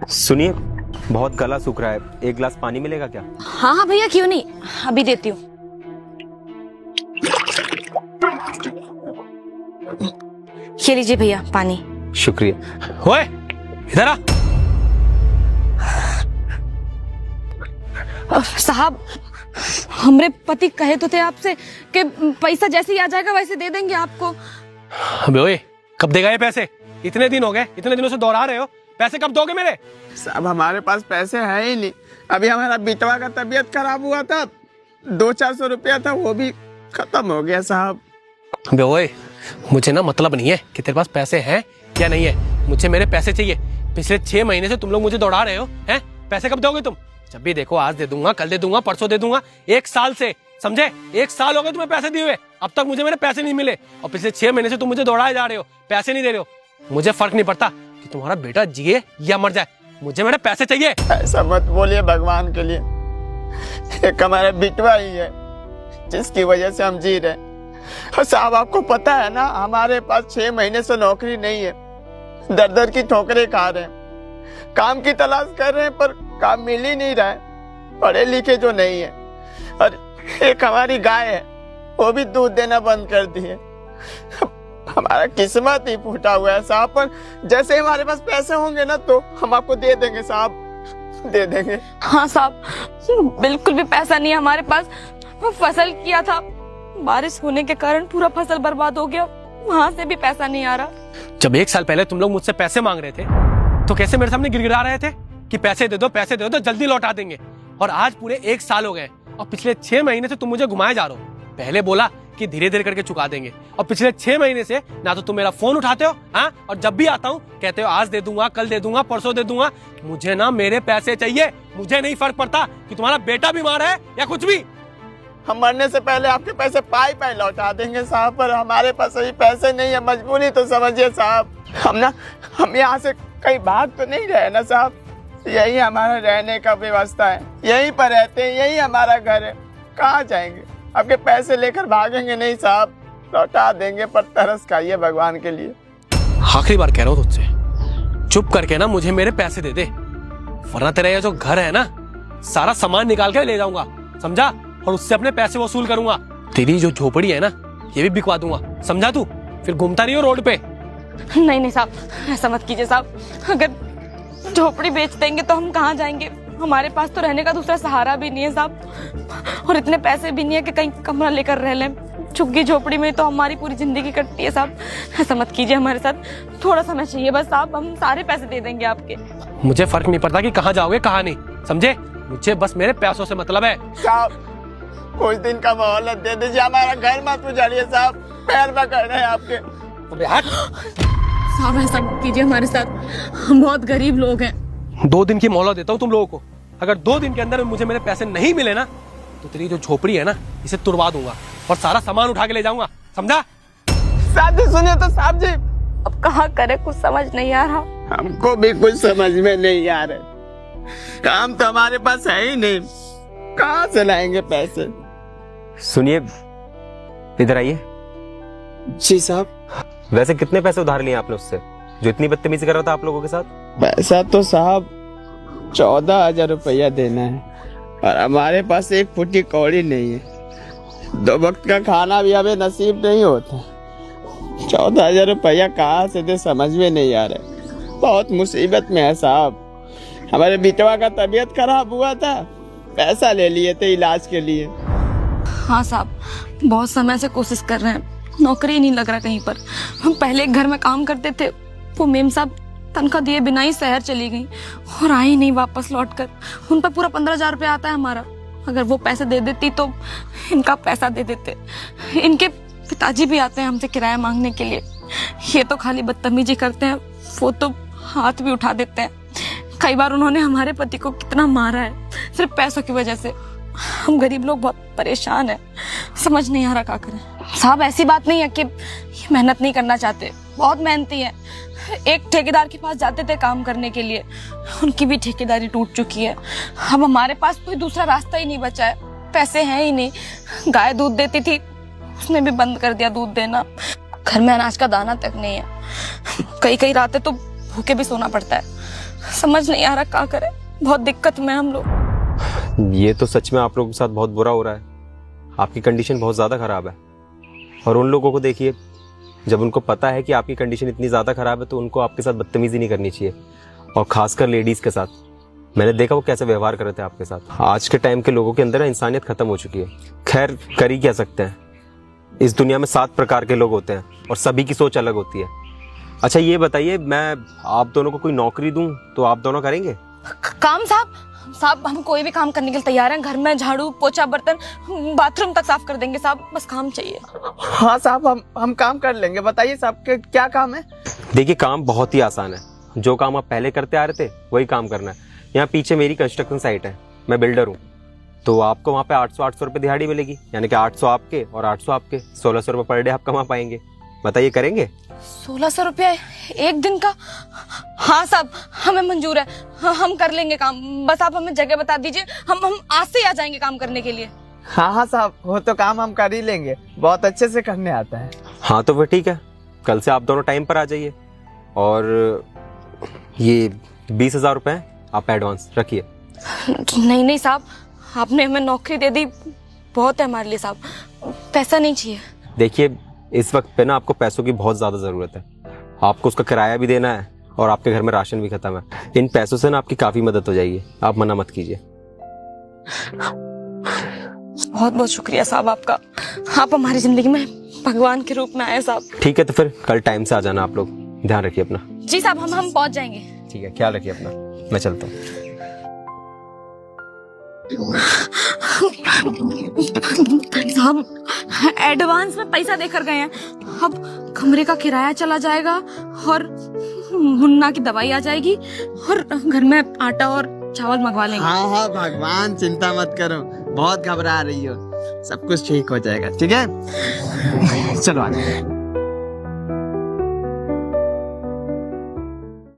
सुनिए, बहुत गला सूख रहा है, एक गिलास पानी मिलेगा क्या? हाँ हाँ भैया, क्यों नहीं, अभी देती हूँ। ये लीजिए भैया पानी। शुक्रिया। ओए इधर आ। साहब, हमरे पति कहे तो थे आपसे कि पैसा जैसे ही आ जाएगा वैसे दे देंगे आपको। अबे ओए, कब देगा ये पैसे? इतने दिन हो गए, इतने दिनों से दोहरा रहे हो, पैसे कब दोगे मेरे? साहब हमारे पास पैसे हैं ही नहीं। अभी हमारा बिटवा का तबीयत खराब हुआ था, 200-400 रुपया था, वो भी खत्म हो गया साहब। अबे ओए, मुझे ना मतलब नहीं है कि तेरे पास पैसे हैं या नहीं है, मुझे मेरे पैसे चाहिए। पिछले 6 महीने से तुम लोग मुझे दौड़ा रहे हो, हैं? पैसे कब दोगे तुम? जब भी देखो आज दे दूंगा, कल दे दूंगा, परसों दे दूंगा। 1 साल से, समझे? 1 साल हो गए तुम्हें पैसे दिए हुए, अब तक मुझे मेरे पैसे नहीं मिले। और पिछले 6 महीने से तुम मुझे दौड़ाए जा रहे हो, पैसे नहीं दे रहे हो। मुझे फर्क नहीं पड़ता कि तुम्हारा बेटा जिए या मर जाए, मुझे मेरे पैसे चाहिए। ऐसा मत बोलिए भगवान के लिए, एक हमारा बिटवा ही है जिसकी वजह से हम जी रहे। और साहब आपको पता है ना, हमारे पास 6 महीने से नौकरी नहीं है, दर दर की ठोकरें खा रहे हैं, काम की तलाश कर रहे हैं पर काम मिल ही नहीं रहा है, पढ़े लिखे जो नहीं है। और एक हमारी गाय है, वो भी दूध देना बंद कर दी है। हमारा किस्मत ही फूटा हुआ है साहब, पर जैसे हमारे पास पैसे होंगे ना तो हम आपको दे देंगे साहब, दे देंगे। हाँ साहब, बिल्कुल भी पैसा नहीं है हमारे पास। फसल किया था, बारिश होने के कारण पूरा फसल बर्बाद हो गया, वहाँ से भी पैसा नहीं आ रहा। जब 1 साल पहले तुम लोग मुझसे पैसे मांग रहे थे तो कैसे मेरे सामने गिड़गिड़ा रहे थे कि पैसे दे दो तो जल्दी लौटा देंगे। और आज पूरे 1 साल हो गए और पिछले 6 महीने से तुम मुझे घुमाए जा रहे हो। पहले बोला कि धीरे धीरे करके चुका देंगे, और पिछले 6 महीने से ना तो तुम मेरा फोन उठाते हो, हाँ, और जब भी आता हूँ कहते हो आज दे दूंगा, कल दे दूंगा, परसों दे दूंगा। मुझे ना मेरे पैसे चाहिए। मुझे नहीं फर्क पड़ता कि तुम्हारा बेटा बीमार है या कुछ भी। हम मरने से पहले आपके पैसे पाई लौटा देंगे साहब, पर हमारे पास अभी पैसे नहीं है, मजबूरी तो समझिए साहब। हम यहाँ से कहीं भाग तो नहीं रहे ना साहब, यही हमारा रहने का व्यवस्था है, यहीं पर रहते हैं, यही हमारा घर है, कहाँ जाएंगे? आपके पैसे लेकर भागेंगे नहीं साहब, लौटा देंगे, पर तरस खाइए भगवान के लिए। आखिरी बार कह रहा हूँ तुझसे, चुप करके ना मुझे मेरे पैसे दे दे, वरना तेरा ये जो घर है ना, सारा सामान निकाल के ले जाऊंगा, समझा? और उससे अपने पैसे वसूल करूंगा। तेरी जो झोपड़ी है ना, ये भी बिकवा दूंगा, समझा तू? फिर घूमता नहीं हो रोड पे। नहीं साहब, ऐसा मत कीजिए साहब। अगर झोपड़ी बेच देंगे तो हम कहाँ जाएंगे? हमारे पास तो रहने का दूसरा सहारा भी नहीं है साहब, और इतने पैसे भी नहीं है कि कहीं कमरा लेकर रह लें। झुग्गी झोपड़ी में तो हमारी पूरी जिंदगी कटती है साहब। ऐसा मत कीजिए हमारे साथ, थोड़ा समय चाहिए बस साहब, हम सारे पैसे दे देंगे आपके। मुझे फर्क नहीं पड़ता कि कहाँ जाओगे कहाँ नहीं, समझे? मुझे बस मेरे पैसों से मतलब है। साहब कुछ दिन का मोहलत दे दीजिए, हमारा घर मत उजाड़िए साहब, पैर पकड़ रहे हैं आपके। साहब ऐसा मत कीजिए हमारे साथ, हम बहुत गरीब लोग हैं। 2 दिन की मोहलत देता हूँ तुम लोगों को। अगर 2 दिन के अंदर मुझे मेरे पैसे नहीं मिले ना, तो तेरी जो झोपड़ी है ना, इसे तुड़वा दूंगा और सारा सामान उठा के ले जाऊंगा, समझा? साहब जी सुनिए तो साहब जी, अब कहाँ करे, कुछ समझ नहीं आ रहा। हमको भी कुछ समझ में नहीं आ रहा, काम तो हमारे पास है ही नहीं, कहाँ से लाएंगे पैसे? सुनिए, इधर आइए। जी साहब। वैसे कितने पैसे उधार लिए आपने उससे, जो इतनी बदतमीजी कर रहा था आप लोगों के साथ? पैसा तो साहब 14,000 रुपया देना है, और हमारे पास 1 फुटी कौड़ी नहीं है, 2 वक्त का खाना भी हमें नसीब नहीं होता। 14,000 रुपया कहाँ से दे, समझ में नहीं आ रहा, बहुत मुसीबत में है साहब। हमारे बिटवा का तबीयत खराब हुआ था, पैसा ले लिए थे इलाज के लिए। हाँ साहब, बहुत समय से कोशिश कर रहे हैं, नौकरी नहीं लग रहा कहीं पर। हम पहले एक घर में काम करते थे, वो मेम साहब तनख्वाह दिए बिना ही शहर चली गई और आई नहीं वापस लौटकर। उन पर पूरा 15,000 रुपया आता है हमारा। अगर वो पैसे दे देती तो इनका पैसा दे देते। इनके पिताजी भी आते हैं हमसे किराया मांगने के लिए, ये तो खाली बदतमीजी करते हैं, वो तो हाथ भी उठा देते हैं। कई बार उन्होंने हमारे पति को कितना मारा है सिर्फ पैसों की वजह से। हम गरीब लोग बहुत परेशान हैं, समझ नहीं आ रहा क्या करें। साहब ऐसी बात नहीं है कि मेहनत नहीं करना चाहते, बहुत मेहनती हैं। एक ठेकेदार के पास जाते थे काम करने के लिए, उनकी भी ठेकेदारी टूट चुकी है। अब हमारे पास कोई दूसरा रास्ता ही नहीं बचा है, पैसे हैं ही नहीं। गाय दूध देती थी, उसने भी बंद कर दिया दूध देना। घर में अनाज का दाना तक नहीं है, कई कई रातें तो भूखे भी सोना पड़ता है। समझ नहीं आ रहा क्या करें, बहुत दिक्कत में हम लोग। ये तो सच में आप लोगों के साथ बहुत बुरा हो रहा है। आपकी कंडीशन बहुत ज़्यादा ख़राब है। और उन लोगों को देखिए, जब उनको पता है कि आपकी कंडीशन इतनी ज़्यादा ख़राब है तो उनको आपके साथ बदतमीज़ी नहीं करनी चाहिए, और ख़ासकर लेडीज़ के साथ। मैंने देखा वो कैसे व्यवहार कर रहे थे आपके साथ। आज के टाइम के लोगों के अंदर इंसानियत ख़त्म हो चुकी है। खैर, कर ही कह सकते हैं, इस दुनिया में 7 प्रकार के लोग होते हैं और सभी की सोच अलग होती है। अच्छा ये बताइए, मैं आप दोनों को कोई नौकरी दूं तो आप दोनों करेंगे? काम साहब हम कोई भी काम करने के लिए तैयार हैं। घर में झाड़ू पोछा बर्तन बाथरूम तक साफ कर देंगे साहब, बस काम चाहिए। हाँ साहब, हम काम कर लेंगे। बताइए साहब के क्या काम है? देखिए, काम बहुत ही आसान है। जो काम आप पहले करते आ रहे थे वही काम करना है। यहाँ पीछे मेरी कंस्ट्रक्शन साइट है, मैं बिल्डर हूँ। तो आपको वहाँ पे 800 रुपये दिहाड़ी मिलेगी, यानी कि 800 आपके और 800 आपके, 1600 रुपये पर डे आप कमा पाएंगे। बताइए, करेंगे? 1600 रुपया एक दिन का? हाँ साहब, हमें मंजूर है, हम कर लेंगे काम। बस आप हमें जगह बता दीजिए, हम आज से ही आ जाएंगे काम करने के लिए। हाँ साहब, वो तो काम हम कर ही लेंगे, बहुत अच्छे से करने आता है। हाँ तो फिर ठीक है, कल से आप दोनों टाइम पर आ जाइए। और ये 20,000 रुपये आप एडवांस रखिए। नहीं साहब, आपने हमें नौकरी दे दी, बहुत है हमारे लिए साहब, पैसा नहीं चाहिए। देखिए, इस वक्त पे ना आपको पैसों की बहुत ज़्यादा ज़रूरत है। आपको उसका किराया भी देना है और आपके घर में राशन भी खत्म है। इन पैसों से ना आपकी काफ़ी मदद हो जाएगी, आप मना मत कीजिए। बहुत बहुत शुक्रिया साहब आपका, आप हमारी जिंदगी में भगवान के रूप में आए साहब। ठीक है, तो फिर कल टाइम से आ जाना आप लोग। ध्यान रखिए अपना। जी साहब, हम पहुंच जाएंगे। ठीक है, ख्याल रखिए अपना। मैं चलता हूँ। साहब, एडवांस में पैसा देकर गए हैं, अब कमरे का किराया चला जाएगा और मुन्ना की दवाई आ जाएगी और घर में आटा और चावल मंगवा लेंगे। हाँ भगवान, चिंता मत करो, बहुत घबरा रही हो, सब कुछ ठीक हो जाएगा। ठीक है, चलो आ जाओ।